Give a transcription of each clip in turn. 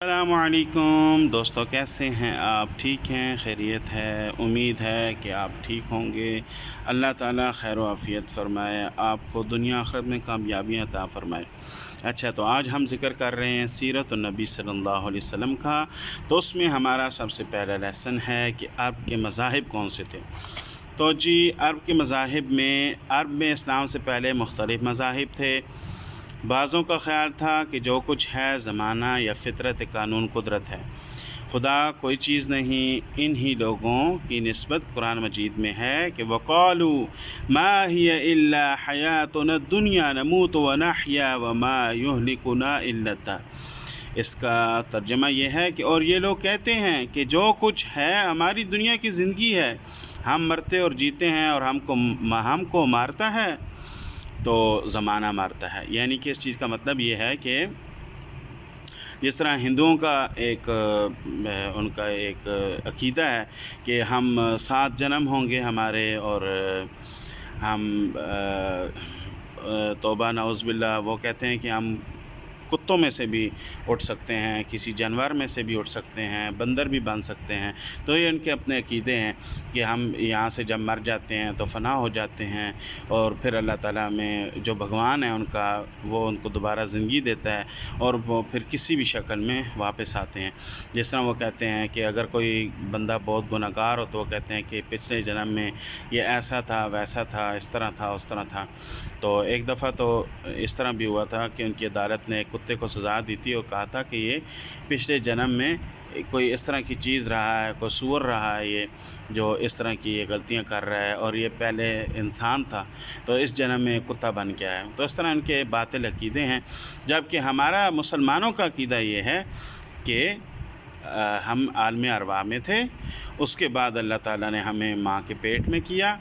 السلام علیکم دوستو، کیسے ہیں آپ؟ ٹھیک ہیں؟ خیریت ہے؟ امید ہے کہ آپ ٹھیک ہوں گے۔ اللہ تعالیٰ خیر و عافیت فرمائے، آپ کو دنیا آخرت میں کامیابیاں عطا فرمائے۔ اچھا، تو آج ہم ذکر کر رہے ہیں سیرت النبی صلی اللہ علیہ وسلم کا۔ تو اس میں ہمارا سب سے پہلا لیسن ہے کہ عرب کے مذاہب کون سے تھے۔ تو جی، عرب کے مذاہب میں عرب میں اسلام سے پہلے مختلف مذاہب تھے۔ بعضوں کا خیال تھا کہ جو کچھ ہے زمانہ یا فطرت قانون قدرت ہے، خدا کوئی چیز نہیں۔ انہی لوگوں کی نسبت قرآن مجید میں ہے کہ وَقَالُوا مَا هِيَ إِلَّا حَيَاتُنَا الدُّنْيَا نَمُوتُ وَنَحْيَا وَمَا يُهْلِكُنَا إِلَّا الدَّهْرُ۔ اس کا ترجمہ یہ ہے کہ اور یہ لوگ کہتے ہیں کہ جو کچھ ہے ہماری دنیا کی زندگی ہے، ہم مرتے اور جیتے ہیں اور ہم کو مارتا ہے تو زمانہ مارتا ہے۔ یعنی کہ اس چیز کا مطلب یہ ہے کہ جس طرح ہندوؤں کا ان کا ایک عقیدہ ہے کہ ہم 7 جنم ہوں گے ہمارے، اور ہم توبہ نعوذ باللہ، وہ کہتے ہیں کہ ہم کتوں میں سے بھی اٹھ سکتے ہیں، کسی جانور میں سے بھی اٹھ سکتے ہیں، بندر بھی بن سکتے ہیں۔ تو یہ ان کے اپنے عقیدے ہیں کہ ہم یہاں سے جب مر جاتے ہیں تو فنا ہو جاتے ہیں، اور پھر اللہ تعالیٰ میں جو بھگوان ہے ان کا، وہ ان کو دوبارہ زندگی دیتا ہے اور وہ پھر کسی بھی شکل میں واپس آتے ہیں۔ جس طرح وہ کہتے ہیں کہ اگر کوئی بندہ بہت گناہ گار ہو تو وہ کہتے ہیں کہ پچھلے جنم میں یہ ایسا تھا، ویسا تھا، اس طرح تھا، اس طرح تھا۔ تو ایک دفعہ تو اس طرح بھی ہوا تھا کہ ان کی عدالت نے ایک کتے کو سزا دی تھی اور کہا تھا کہ یہ پچھلے جنم میں کوئی اس طرح کی چیز رہا ہے، کوئی سور رہا ہے یہ جو اس طرح کی یہ غلطیاں کر رہا ہے، اور یہ پہلے انسان تھا تو اس جنم میں کتا بن گیا ہے۔ تو اس طرح ان کے باطل عقیدے ہیں، جبکہ ہمارا مسلمانوں کا عقیدہ یہ ہے کہ ہم عالم ارواح میں تھے، اس کے بعد اللہ تعالیٰ نے ہمیں ماں کے پیٹ میں کیا،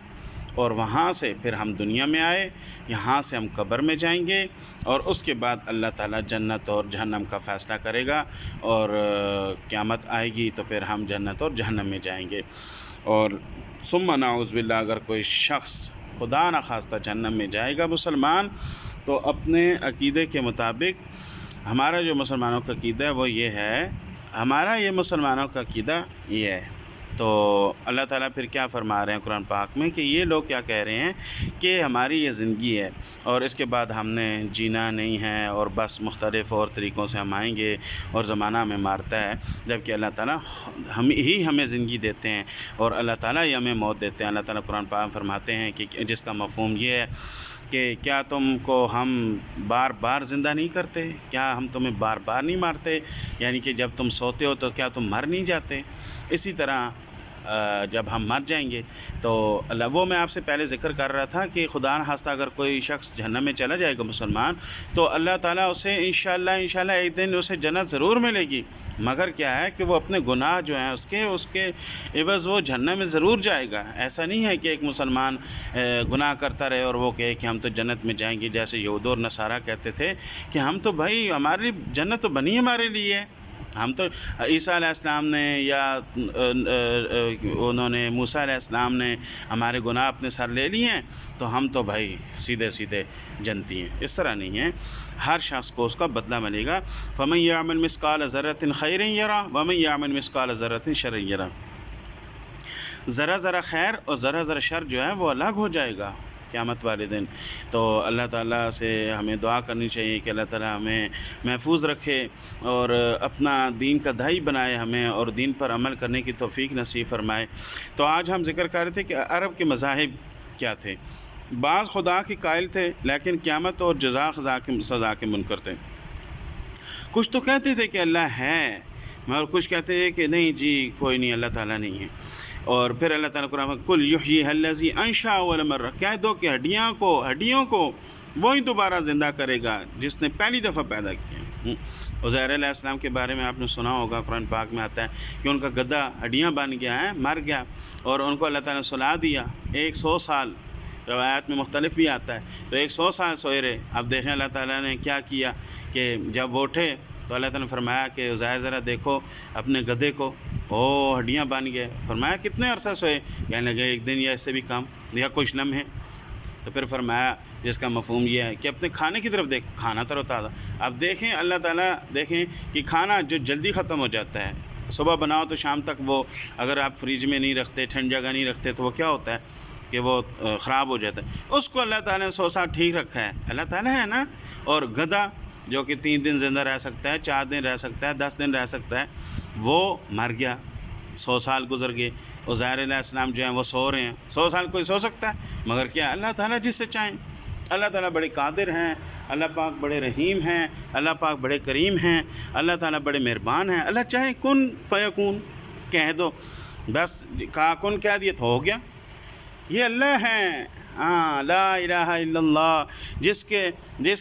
اور وہاں سے پھر ہم دنیا میں آئے، یہاں سے ہم قبر میں جائیں گے، اور اس کے بعد اللہ تعالیٰ جنت اور جہنم کا فیصلہ کرے گا، اور قیامت آئے گی تو پھر ہم جنت اور جہنم میں جائیں گے۔ اور ثم نعوذ باللہ، اگر کوئی شخص خدا نخواستہ جہنم میں جائے گا مسلمان، تو اپنے عقیدے کے مطابق ہمارا جو مسلمانوں کا عقیدہ ہے وہ یہ ہے، مسلمانوں کا عقیدہ یہ ہے۔ تو اللہ تعالیٰ پھر کیا فرما رہے ہیں قرآن پاک میں کہ یہ لوگ کیا کہہ رہے ہیں کہ ہماری یہ زندگی ہے اور اس کے بعد ہم نے جینا نہیں ہے، اور بس مختلف اور طریقوں سے ہم آئیں گے اور زمانہ ہمیں مارتا ہے، جبکہ اللہ تعالیٰ ہمیں زندگی دیتے ہیں، اور اللہ تعالیٰ ہی ہمیں موت دیتے ہیں۔ اللہ تعالیٰ قرآن پاک میں فرماتے ہیں کہ جس کا مفہوم یہ ہے کہ کیا تم کو ہم بار بار زندہ نہیں کرتے، کیا ہم تمہیں بار بار نہیں مارتے، یعنی کہ جب تم سوتے ہو تو کیا تم مر نہیں جاتے۔ اسی طرح جب ہم مر جائیں گے تو وہ میں آپ سے پہلے ذکر کر رہا تھا کہ خدا نخواستہ اگر کوئی شخص جہنم میں چلا جائے گا مسلمان، تو اللہ تعالیٰ اسے انشاءاللہ ایک دن اسے جنت ضرور ملے گی، مگر کیا ہے کہ وہ اپنے گناہ جو ہیں اس کے عوض وہ جہنم میں ضرور جائے گا۔ ایسا نہیں ہے کہ ایک مسلمان گناہ کرتا رہے اور وہ کہے کہ ہم تو جنت میں جائیں گے، جیسے یہود اور نصارہ کہتے تھے کہ ہم تو بھائی ہمارے لیے جنت تو بنی ہمارے لیے ہے، ہم تو عیسیٰ علیہ السلام نے یا انہوں نے موسیٰ علیہ السلام نے ہمارے گناہ اپنے سر لے لیے ہیں، تو ہم تو بھائی سیدھے سیدھے جنتی ہیں۔ اس طرح نہیں ہے، ہر شخص کو اس کا بدلہ ملے گا۔ فَمَن يَعْمَلْ مِثْقَالَ ذَرَّةٍ خَيْرٍ يَرَهُ وَمَن يَعْمَلْ مِثْقَالَ ذَرَّةٍ شَرًّا يَرَهُ۔ ذرا خیر اور ذرا شر جو ہے وہ الگ ہو جائے گا قیامت والے دن۔ تو اللہ تعالیٰ سے ہمیں دعا کرنی چاہیے کہ اللہ تعالیٰ ہمیں محفوظ رکھے اور اپنا دین کا داعی بنائے ہمیں، اور دین پر عمل کرنے کی توفیق نصیب فرمائے۔ تو آج ہم ذکر کر رہے تھے کہ عرب کے مذاہب کیا تھے۔ بعض خدا کے قائل تھے لیکن قیامت اور سزا کے منکر تھے۔ کچھ تو کہتے تھے کہ اللہ ہے، مگر کچھ کہتے تھے کہ نہیں جی کوئی نہیں، اللہ تعالیٰ نہیں ہے۔ اور پھر اللہ تعالیٰ قرآن میں کل یحییھا الذی انشأ اول مرہ، کہہ دو کہ ہڈیوں کو وہی دوبارہ زندہ کرے گا جس نے پہلی دفعہ پیدا کیا۔ عزیر علیہ السلام کے بارے میں آپ نے سنا ہوگا، قرآن پاک میں آتا ہے کہ ان کا گدھا ہڈیاں بن گیا ہے، مر گیا، اور ان کو اللہ تعالیٰ نے سلا دیا 100 سال، روایات میں مختلف بھی آتا ہے، تو 100 سال سوئے رہے۔ اب دیکھیں اللہ تعالیٰ نے کیا کیا کہ جب وہ اٹھے تو اللہ تعالیٰ نے فرمایا کہ عزیر ذرا دیکھو اپنے گدھے کو، ہڈیاں بن گئے۔ فرمایا کتنے عرصہ سوئے؟ کہنے لگے 1 دن یا اس سے بھی کم یا کچھ لمحے۔ تو پھر فرمایا جس کا مفہوم یہ ہے کہ اپنے کھانے کی طرف دیکھو، کھانا تر و تازہ۔ اب دیکھیں اللہ تعالیٰ دیکھیں کہ کھانا جو جلدی ختم ہو جاتا ہے، صبح بناؤ تو شام تک وہ اگر آپ فریج میں نہیں رکھتے، ٹھنڈ جگہ نہیں رکھتے، تو وہ کیا ہوتا ہے کہ وہ خراب ہو جاتا ہے۔ اس کو اللہ تعالیٰ نے 100 سال ٹھیک رکھا ہے، اللہ تعالیٰ ہے نا۔ اور گدھا جو کہ 3 دن زندہ رہ سکتا ہے، 4 دن رہ سکتا ہے، 10 دن رہ سکتا ہے، وہ مر گیا، 100 سال گزر گئے۔ عزیر علیہ السلام جو ہیں وہ سو رہے ہیں، 100 سال کوئی سو سکتا ہے؟ مگر کیا اللہ تعالیٰ جس سے چاہیں۔ اللہ تعالیٰ بڑے قادر ہیں، اللہ پاک بڑے رحیم ہیں، اللہ پاک بڑے کریم ہیں، اللہ تعالیٰ بڑے مہربان ہیں۔ اللہ چاہے کن فیکون کہہ دو، بس کہا کن کہہ دیا تو ہو گیا۔ یہ اللہ ہیں، ہاں، لا الہ الا اللہ، جس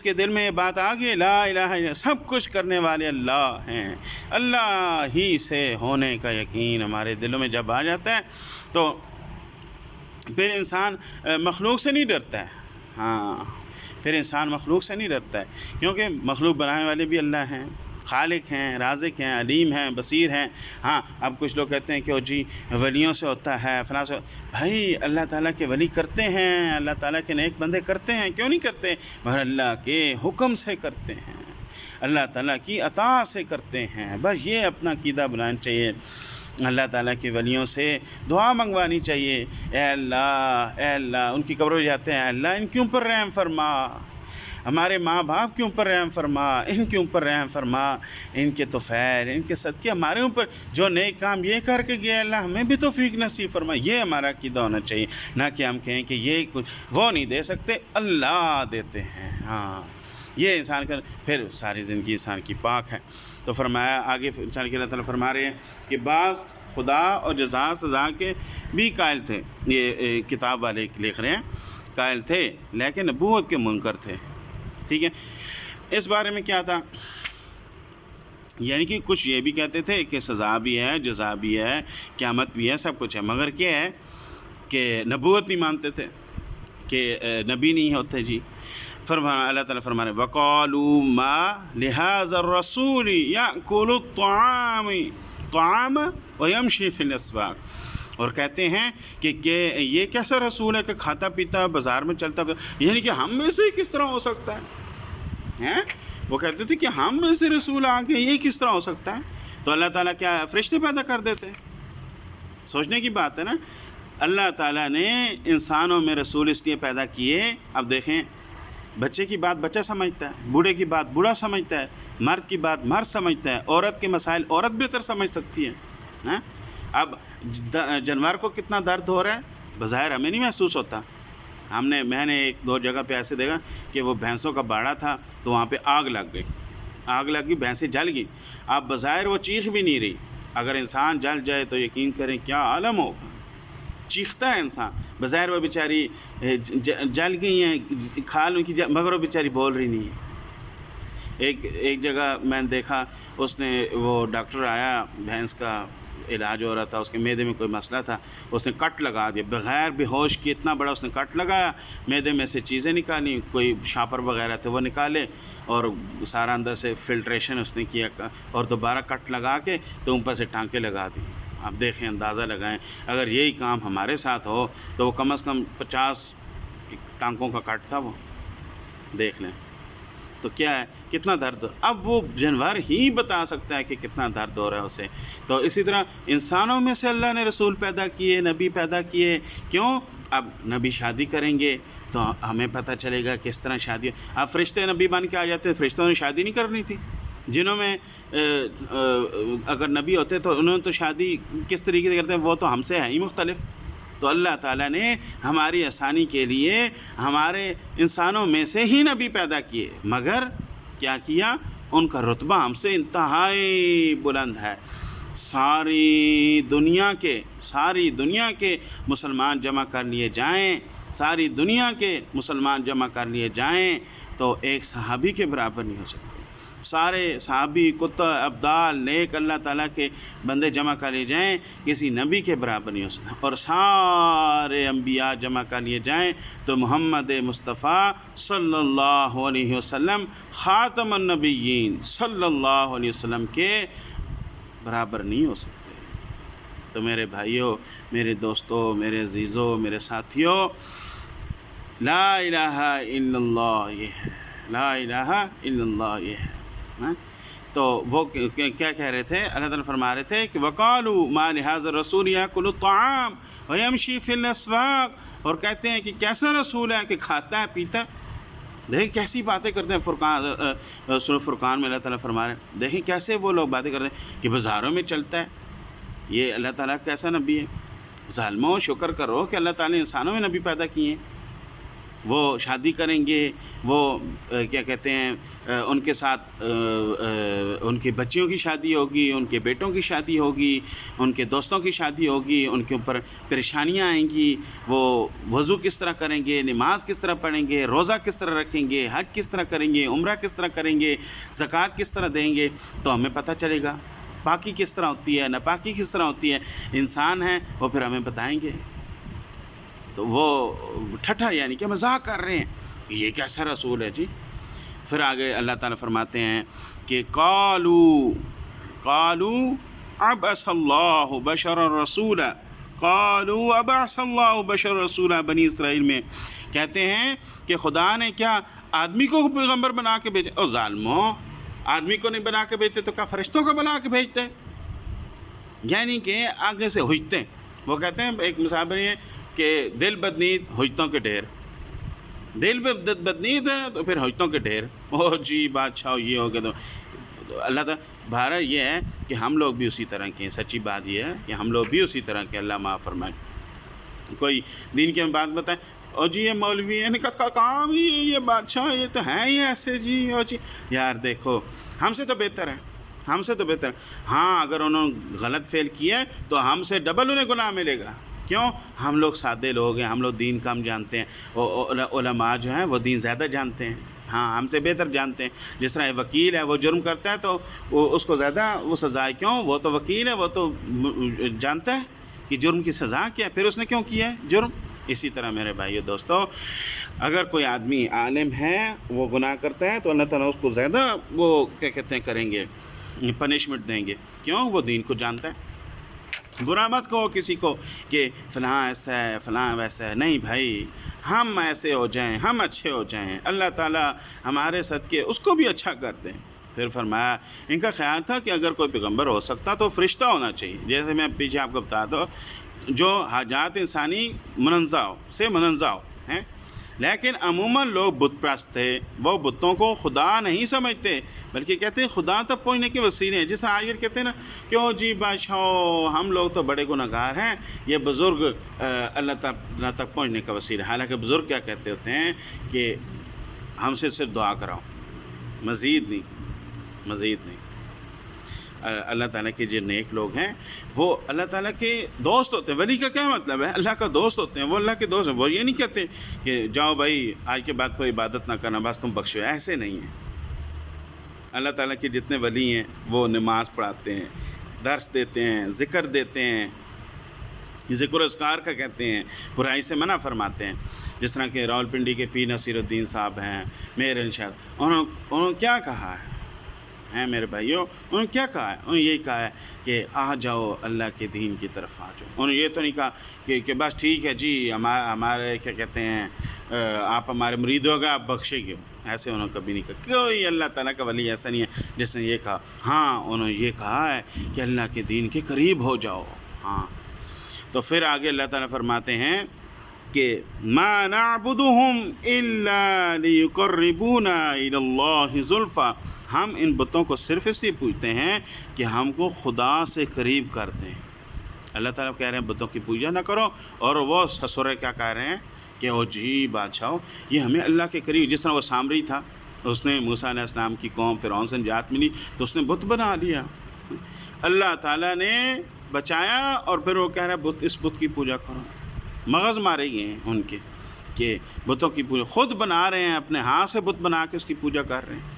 کے دل میں یہ بات آ گئی لا الہ الا اللہ، سب کچھ کرنے والے اللہ ہیں۔ اللہ ہی سے ہونے کا یقین ہمارے دلوں میں جب آ جاتا ہے تو پھر انسان مخلوق سے نہیں ڈرتا ہے۔ ہاں، پھر انسان مخلوق سے نہیں ڈرتا ہے، کیونکہ مخلوق بنانے والے بھی اللہ ہیں، خالق ہیں، رازق ہیں، علیم ہیں، بصیر ہیں۔ ہاں، اب کچھ لوگ کہتے ہیں کہ وہ جی ولیوں سے ہوتا ہے، فلاں سے، بھائی اللہ تعالیٰ کے ولی کرتے ہیں، اللہ تعالیٰ کے نیک بندے کرتے ہیں، کیوں نہیں کرتے؟ مگر اللہ کے حکم سے کرتے ہیں، اللہ تعالیٰ کی اطاعت سے کرتے ہیں۔ بس یہ اپنا عقیدہ بنانا چاہیے۔ اللہ تعالیٰ کے ولیوں سے دعا منگوانی چاہیے، اے اللہ ان کی قبروں پہ جاتے ہیں، اللہ ان کے اوپر رحم فرما، ہمارے ماں باپ کے اوپر رحم فرما، ان کے اوپر رحم فرما، ان کے توفیل، ان کے صدقے ہمارے اوپر جو نیک کام یہ کر کے گئے، اللہ ہمیں بھی توفیق نصیب فرما۔ یہ ہمارا عقیدہ ہونا چاہیے، نہ کہ ہم کہیں کہ یہ کچھ وہ نہیں دے سکتے، اللہ دیتے ہیں۔ ہاں، یہ انسان کا پھر ساری زندگی انسان کی پاک ہے۔ تو فرمایا آگے چل کے اللہ تعالیٰ فرما رہے ہیں کہ بعض خدا اور جزا سزا کے بھی قائل تھے، یہ کتاب والے لکھ رہے ہیں، قائل تھے لیکن نبوت کے منکر تھے۔ ٹھیک ہے، اس بارے میں کیا تھا؟ یعنی کہ کچھ یہ بھی کہتے تھے کہ سزا بھی ہے، جزا بھی ہے، قیامت بھی ہے، سب کچھ ہے، مگر کیا ہے کہ نبوت نہیں مانتے تھے، کہ نبی نہیں ہوتے جی۔ اللہ تعالیٰ فرما رہے وَقَالُوا مَا لِهَذَا الرَّسُولِ يَأْكُلُ الطَّعَامَ وَيَمْشِي فِي الْأَسْوَاقِ، اور کہتے ہیں کہ یہ کیسا رسول ہے کہ کھاتا پیتا بازار میں چلتا، یعنی کہ ہم میں سے کس طرح ہو سکتا ہے؟ وہ کہتے تھے کہ ہم میں سے رسول آ کے یہ کس طرح ہو سکتا ہے؟ تو اللہ تعالیٰ کیا فرشتے پیدا کر دیتے ہیں؟ سوچنے کی بات ہے نا۔ اللہ تعالیٰ نے انسانوں میں رسول اس لیے پیدا کیے، اب دیکھیں بچے کی بات بچہ سمجھتا ہے، بوڑھے کی بات بوڑھا سمجھتا ہے، مرد کی بات مرد سمجھتا ہے، عورت کے مسائل عورت بہتر سمجھ سکتی ہے۔ اب جانور کو کتنا درد ہو رہا ہے بظاہر ہمیں نہیں محسوس ہوتا۔ میں نے 1-2 جگہ پہ ایسے دیکھا کہ وہ بھینسوں کا باڑا تھا تو وہاں پہ آگ لگ گئی، بھینسیں جل گئی۔ اب بظاہر وہ چیخ بھی نہیں رہی، اگر انسان جل جائے تو یقین کریں کیا عالم ہوگا، چیختا ہے انسان، بظاہر وہ بیچاری جل گئی ہیں، کھال ان کی مگر وہ بیچاری بول رہی نہیں ہے۔ ایک جگہ میں نے دیکھا، اس نے وہ ڈاکٹر آیا، بھینس کا علاج ہو رہا تھا، اس کے معدے میں کوئی مسئلہ تھا، اس نے کٹ لگا دیا بغیر بے ہوش کی، اتنا بڑا اس نے کٹ لگایا، معدے میں سے چیزیں نکالی، کوئی شاپر وغیرہ تھے وہ نکالے، اور سارا اندر سے فلٹریشن اس نے کیا، اور دوبارہ کٹ لگا کے تو اوپر سے ٹانکے لگا دی۔ اب دیکھیں، اندازہ لگائیں، اگر یہی کام ہمارے ساتھ ہو تو وہ کم از کم 50 ٹانکوں کا کٹ تھا، وہ دیکھ لیں تو کیا ہے، کتنا درد۔ اب وہ جانور ہی بتا سکتا ہے کہ کتنا درد ہو رہا ہے اسے۔ تو اسی طرح انسانوں میں سے اللہ نے رسول پیدا کیے، نبی پیدا کیے، کیوں؟ اب نبی شادی کریں گے تو ہمیں پتہ چلے گا کس طرح شادی۔ اب فرشتے نبی بن کے آ جاتے، فرشتوں نے شادی نہیں کرنی تھی، جنہوں میں اگر نبی ہوتے تو انہوں نے تو شادی کس طریقے سے کرتے ہیں، وہ تو ہم سے ہے ہی مختلف۔ تو اللہ تعالیٰ نے ہماری آسانی کے لیے ہمارے انسانوں میں سے ہی نبی پیدا کیے، مگر کیا کیا؟ ان کا رتبہ ہم سے انتہائی بلند ہے۔ ساری دنیا کے مسلمان جمع کر لیے جائیں، ساری دنیا کے مسلمان جمع کر لیے جائیں تو ایک صحابی کے برابر نہیں ہو سکتے۔ سارے صحابی، کتب، ابدال، نیک اللہ تعالیٰ کے بندے جمع کر لیے جائیں، کسی نبی کے برابر نہیں ہو سکتے۔ اور سارے انبیاء جمع کر لیے جائیں تو محمد مصطفیٰ صلی اللہ علیہ وسلم خاتم النبیین صلی اللہ علیہ وسلم کے برابر نہیں ہو سکتے۔ تو میرے بھائیوں، میرے دوستوں، میرے عزیزوں، میرے ساتھیوں، لا الہ الا اللہ یہ ہے، لا الہ الا اللہ یہ ہے. ہاں تو وہ کیا کہہ رہے تھے؟ اللہ تعالیٰ فرما رہے تھے کہ وَقَالُوا مَا لِهَذَا الرَّسُولِ يَأْكُلُ الطَّعَامَ وَيَمْشِي فِي الْأَسْوَاقِ، اور کہتے ہیں کہ کیسا رسول ہے کہ کھاتا ہے پیتا ہے. دیکھیں کیسی باتیں کرتے ہیں. سورہ فرقان میں اللہ تعالیٰ فرما رہے ہیں، دیکھیں کیسے وہ لوگ باتیں کرتے ہیں کہ بازاروں میں چلتا ہے. یہ اللہ تعالیٰ کیسا نبی ہے؟ ظالموں شکر کرو کہ اللہ تعالیٰ نے انسانوں میں نبی پیدا کیے ہیں. وہ شادی کریں گے، وہ کیا کہتے ہیں ان کے ساتھ ان کے بچیوں کی شادی ہوگی، ان کے بیٹوں کی شادی ہوگی، ان کے دوستوں کی شادی ہوگی، ان کے اوپر پریشانیاں آئیں گی. وہ وضو کس طرح کریں گے، نماز کس طرح پڑھیں گے، روزہ کس طرح رکھیں گے، حج کس طرح کریں گے، عمرہ کس طرح کریں گے، زکوٰۃ کس طرح دیں گے، تو ہمیں پتہ چلے گا پاکی کس طرح ہوتی ہے، ناپاکی کس طرح ہوتی ہے. انسان ہیں وہ پھر ہمیں بتائیں گے. تو وہ ٹھٹھا یعنی کہ مذاق کر رہے ہیں، یہ کیسا رسول ہے جی. پھر آگے اللہ تعالیٰ فرماتے ہیں کہ قالوا ابعث اللہ بشر رسولا، قالوا ابعث اللہ بشر رسولا. بنی اسرائیل میں کہتے ہیں کہ خدا نے کیا آدمی کو پیغمبر بنا کے بھیجے؟ او ظالموں، آدمی کو نہیں بنا کے بھیجتے تو کیا فرشتوں کو بنا کے بھیجتے؟ یعنی کہ آگے سے ہوجتے. وہ کہتے ہیں ایک مثال بنی ہے کہ دل بدنید ہوجتوں کے ڈھیر، دل بدنید ہے تو پھر ہوجتوں کے ڈھیر. او جی بادشاہ یہ ہو گیا. تو اللہ تعالیٰ بہرحال یہ ہے کہ ہم لوگ بھی اسی طرح کے ہیں. سچی بات یہ ہے کہ ہم لوگ بھی اسی طرح کے. اللہ معاف فرمائے. کوئی دین کی بات بتائیں، اور جی یہ مولوی ہے نکت کا کام ہی یہ بادشاہ یہ تو ہیں ہی ایسے جی. اور جی یار دیکھو ہم سے تو بہتر ہے، ہم سے تو بہتر. ہاں اگر انہوں نے غلط فعل کیا تو ہم سے ڈبل انہیں گناہ ملے گا. کیوں؟ ہم لوگ سادے لوگ ہیں، ہم لوگ دین کم جانتے ہیں. علماء جو ہیں وہ دین زیادہ جانتے ہیں. ہاں ہم سے بہتر جانتے ہیں. جس طرح وکیل ہے وہ جرم کرتا ہے تو اس کو زیادہ وہ سزا ہے. کیوں؟ وہ تو وکیل ہے، وہ تو جانتا ہے کہ جرم کی سزا کیا ہے، پھر اس نے کیوں کیا ہے جرم. اسی طرح میرے بھائیو دوستو، اگر کوئی آدمی عالم ہے وہ گناہ کرتا ہے تو اللہ تعالیٰ اس کو زیادہ وہ کیا کہتے ہیں کریں گے، پنشمنٹ دیں گے. کیوں؟ وہ دین کو جانتا ہے. برا مت کہو کسی کو کہ فلاں ایسا ہے فلاں ویسا ہے. نہیں بھائی، ہم ایسے ہو جائیں، ہم اچھے ہو جائیں، اللہ تعالیٰ ہمارے صدقے اس کو بھی اچھا کر دیں. پھر فرمایا ان کا خیال تھا کہ اگر کوئی پیغمبر ہو سکتا تو فرشتہ ہونا چاہیے. جیسے میں پیچھے آپ کو بتا دو، جو حاجات انسانی منزہ ہو ہیں، لیکن عموماً لوگ بت پرست تھے. وہ بتوں کو خدا نہیں سمجھتے بلکہ کہتے ہیں خدا تک پہنچنے کے وسیلے ہیں. جس طرح آج کہتے ہیں نا کیوں جی بادشاہ ہم لوگ تو بڑے گنہگار ہیں، یہ بزرگ اللہ تعالیٰ تک پہنچنے کا وسیلہ. حالانکہ بزرگ کیا کہتے ہوتے ہیں کہ ہم سے صرف دعا کراؤ، مزید نہیں. اللہ تعالیٰ کے جو نیک لوگ ہیں وہ اللہ تعالیٰ کے دوست ہوتے ہیں. ولی کا کیا مطلب ہے؟ اللہ کا دوست ہوتے ہیں. وہ اللہ کے دوست ہیں. وہ یہ نہیں کہتے کہ جاؤ بھائی آج کے بعد کوئی عبادت نہ کرنا بس تم بخشو. ایسے نہیں ہیں. اللہ تعالیٰ کے جتنے ولی ہیں وہ نماز پڑھاتے ہیں، درس دیتے ہیں، ذکر دیتے ہیں، ذکر و اذکار کا کہتے ہیں، برائی سے منع فرماتے ہیں. جس طرح کہ راولپنڈی کے پیر نصیر الدین صاحب ہیں، میر انشاء، انہوں نے کیا کہا ہے میرے بھائیوں؟ انہوں نے کیا کہا ہے؟ انہوں نے یہی کہا ہے کہ آ جاؤ اللہ کے دین کی طرف آ جاؤ. انہوں نے یہ تو نہیں کہا کہ بس ٹھیک ہے جی ہمارے کیا کہتے ہیں آپ ہمارے مرید ہو گئے آپ بخشے گے. ایسے انہوں نے کبھی نہیں کہا. کوئی اللہ تعالیٰ کا ولی ایسا نہیں ہے جس نے یہ کہا. ہاں انہوں نے یہ کہا ہے کہ اللہ کے دین کے قریب ہو جاؤ. ہاں تو پھر آگے اللہ تعالیٰ فرماتے ہیں کہ ما نعبدهم الا ليقربونا الى الله زلفا، ہم ان بتوں کو صرف اس لیے پوجتے ہیں کہ ہم کو خدا سے قریب کر دیں. اللہ تعالیٰ کہہ رہے ہیں بتوں کی پوجا نہ کرو، اور وہ سسرے کیا کہہ رہے ہیں کہ او جی بادشاہ یہ ہمیں اللہ کے قریب. جس طرح وہ سامری تھا، اس نے موسیٰ علیہ السلام کی قوم فرعون سے نجات ملی تو اس نے بت بنا لیا. اللہ تعالیٰ نے بچایا اور پھر وہ کہہ رہا ہے اس بت کی پوجا کرو. مغز مارے گئے ہیں ان کے کہ بتوں کی پوجا خود بنا رہے ہیں، اپنے ہاتھ سے بت بنا کے اس کی پوجا کر رہے ہیں.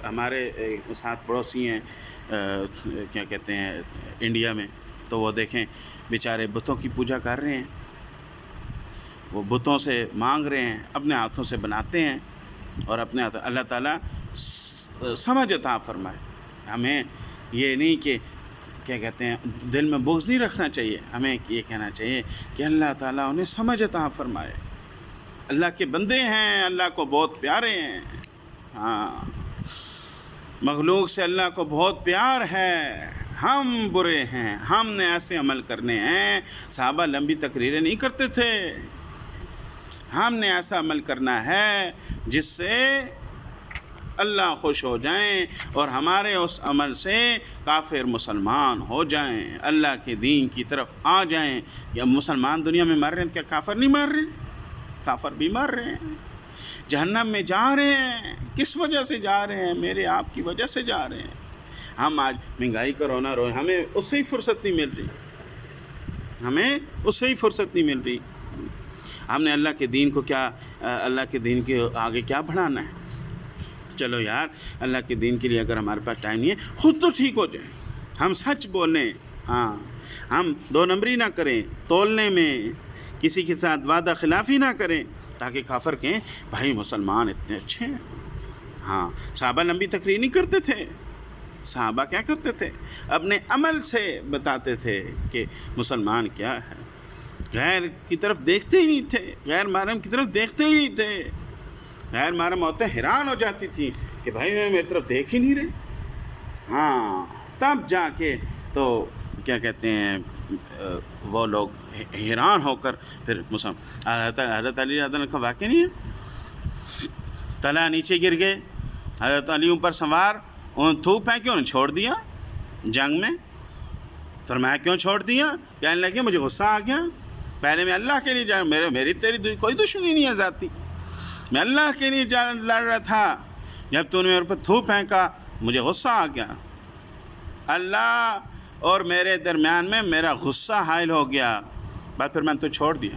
ہمارے ساتھ پڑوسی ہیں کیا کہتے ہیں انڈیا میں، تو وہ دیکھیں بیچارے بتوں کی پوجا کر رہے ہیں. وہ بتوں سے مانگ رہے ہیں، اپنے ہاتھوں سے بناتے ہیں اور اپنے ہاتھ. اللہ تعالیٰ سمجھ عطا فرمائے. ہمیں یہ نہیں کہ کیا کہتے ہیں دل میں بغض نہیں رکھنا چاہیے، ہمیں یہ کہنا چاہیے کہ اللہ تعالیٰ انہیں سمجھ عطا فرمائے. اللہ کے بندے ہیں، اللہ کو بہت پیارے ہیں. ہاں، مخلوق سے اللہ کو بہت پیار ہے. ہم برے ہیں، ہم نے ایسے عمل کرنے ہیں. صحابہ لمبی تقریریں نہیں کرتے تھے. ہم نے ایسا عمل کرنا ہے جس سے اللہ خوش ہو جائیں اور ہمارے اس عمل سے کافر مسلمان ہو جائیں، اللہ کے دین کی طرف آ جائیں. یا مسلمان دنیا میں مر رہے ہیں، کیا کافر نہیں مر رہے؟ کافر بھی مر رہے ہیں، جہنم میں جا رہے ہیں. کس وجہ سے جا رہے ہیں؟ میرے آپ کی وجہ سے جا رہے ہیں. ہم آج مہنگائی کا رونا رو، ہمیں اس سے ہی فرصت نہیں مل رہی، ہمیں اس سے ہی فرصت نہیں مل رہی. ہم نے اللہ کے دین کو کیا، اللہ کے دین کے آگے کیا بڑھانا ہے؟ چلو یار، اللہ کے دین کے لیے اگر ہمارے پاس ٹائم نہیں ہے، خود تو ٹھیک ہو جائیں. ہم سچ بولیں، ہاں، ہم دو نمبری نہ کریں، تولنے میں کسی کے ساتھ وعدہ خلافی نہ کریں، تاکہ کافر کہیں بھائی مسلمان اتنے اچھے ہیں. ہاں، صحابہ لمبی تقریر نہیں کرتے تھے. صحابہ کیا کرتے تھے؟ اپنے عمل سے بتاتے تھے کہ مسلمان کیا ہے. غیر کی طرف دیکھتے ہی نہیں تھے، غیر محرم کی طرف دیکھتے ہی نہیں تھے. غیر محرم عورتیں حیران ہو جاتی تھیں کہ بھائی میری طرف دیکھ ہی نہیں رہے. ہاں، تب جا کے تو کیا کہتے ہیں وہ لوگ حیران ہو کر پھر حضرت علی رضی اللہ عنہ کا واقعہ نہیں ہے، تلا نیچے گر گئے، حضرت علی اوپر سوار، انہوں تھوک پھینکے، انہوں نے چھوڑ دیا جنگ میں. فرمایا کیوں چھوڑ دیا؟ کہنے لگے مجھے غصہ آ گیا، پہلے میں اللہ کے لیے میری تیری کوئی دشمنی نہیں ہے ذاتی، میں اللہ کے لیے لڑ رہا تھا، جب تو نے میرے اوپر تھوک پھینکا مجھے غصہ آ گیا. اللہ اور میرے درمیان میں میرا غصہ حائل ہو گیا، بعد پھر میں نے تو چھوڑ دیا،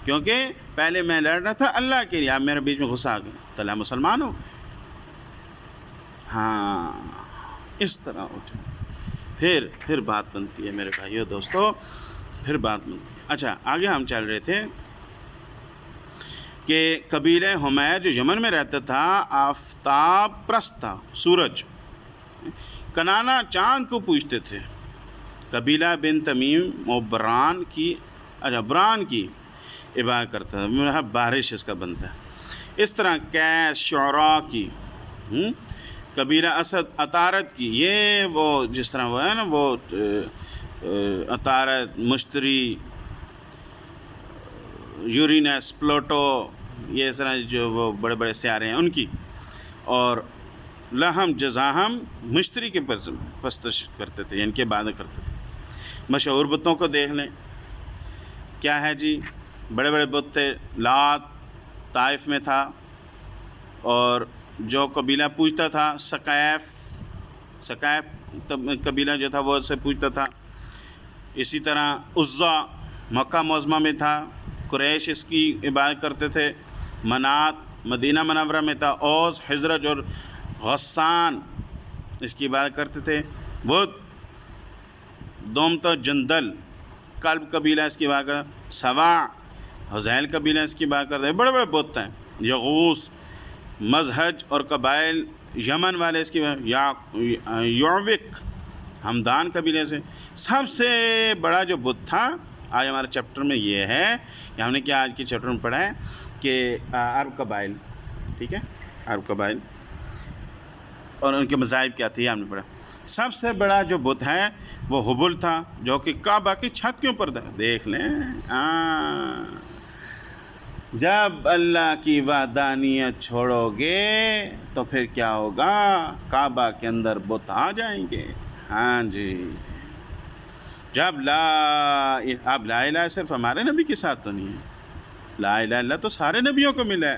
کیونکہ پہلے میں لڑ رہا تھا اللہ کے لیے، اب میرے بیچ میں غصہ آ گیا، تو اللہ مسلمان ہو گئے. ہاں، اس طرح ہو جائے، پھر بات بنتی ہے میرے بھائیو دوستو، پھر بات بنتی ہے. اچھا، آگے ہم چل رہے تھے کہ قبیلہ حمیر جو یمن میں رہتا تھا آفتاب پرست تھا، سورج، کنانا چاند کو پوجتے تھے. قبیلہ بن تمیم و بران کی عبادت کرتا تھا، بارش اس کا بنتا ہے. اس طرح کیس شعراء کی، قبیلہ اسد عطارد کی، یہ وہ جس طرح وہ ہے نا، وہ عطارد، مشتری، یورینس، پلوٹو، یہ اس طرح جو وہ بڑے بڑے سیارے ہیں ان کی. اور لہم جزاہم، مشتری کے پرستش کرتے تھے، یعنی کہ عبادت کرتے تھے. مشہور بتوں کو دیکھ لیں، کیا ہے جی، بڑے بڑے بت تھے. لات طائف میں تھا، اور جو قبیلہ پوجتا تھا سقیف قبیلہ جو تھا وہ اسے پوجتا تھا. اسی طرح عزا مکہ معظمہ میں تھا، قریش اس کی عبادت کرتے تھے. منات مدینہ منورہ میں تھا. اوس، حضرج اور غسان اس کی عبادت کرتے تھے. وہ دومتا جندل کلب قبیلہ اس کی عبادت کرتے. سوا حزیل قبیلہ اس کی عبادت کرتے ہیں. بڑے بڑے بت ہیں. یغوث، مذہج اور قبائل یمن والے اس کی یعوق، ہمدان قبیلے سے. سب سے بڑا جو بت تھا آج ہمارے چیپٹر میں یہ ہے کہ ہم نے کیا آج کے چیپٹر میں پڑھا ہے کہ عرب قبائل، ٹھیک ہے، عرب قبائل اور ان کے مذاہب کیا تھے، ہم نے پڑھا. سب سے بڑا جو بت ہے وہ حبل تھا، جو کہ کعبہ کی چھت کے اوپر دیکھ لیں. جب اللہ کی وحدانیت چھوڑو گے تو پھر کیا ہوگا؟ کعبہ کے اندر بت آ جائیں گے. ہاں جی، جب اب لا الہ صرف ہمارے نبی کے ساتھ تو نہیں ہے، لا الہ الا تو سارے نبیوں کو ملا ہے.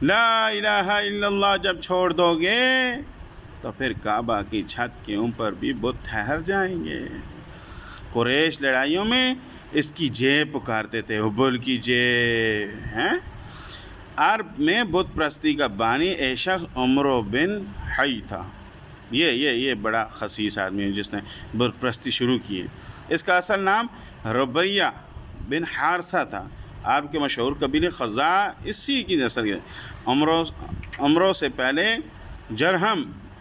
لا الہ الا اللہ جب چھوڑ دو گے تو پھر کعبہ کی چھت کے اوپر بھی بت ٹھہر جائیں گے. قریش لڑائیوں میں اس کی جے پکارتے تھے، حبل کی جے ہیں. عرب میں بت پرستی کا بانی ایشخ عمرو بن حی تھا. یہ بڑا خسیس آدمی ہے جس نے بت پرستی شروع کی ہے. اس کا اصل نام ربیہ بن حارثہ تھا. عرب کے مشہور قبیلے خزاع اسی کی نسل ہے. عمرو سے پہلے جرہم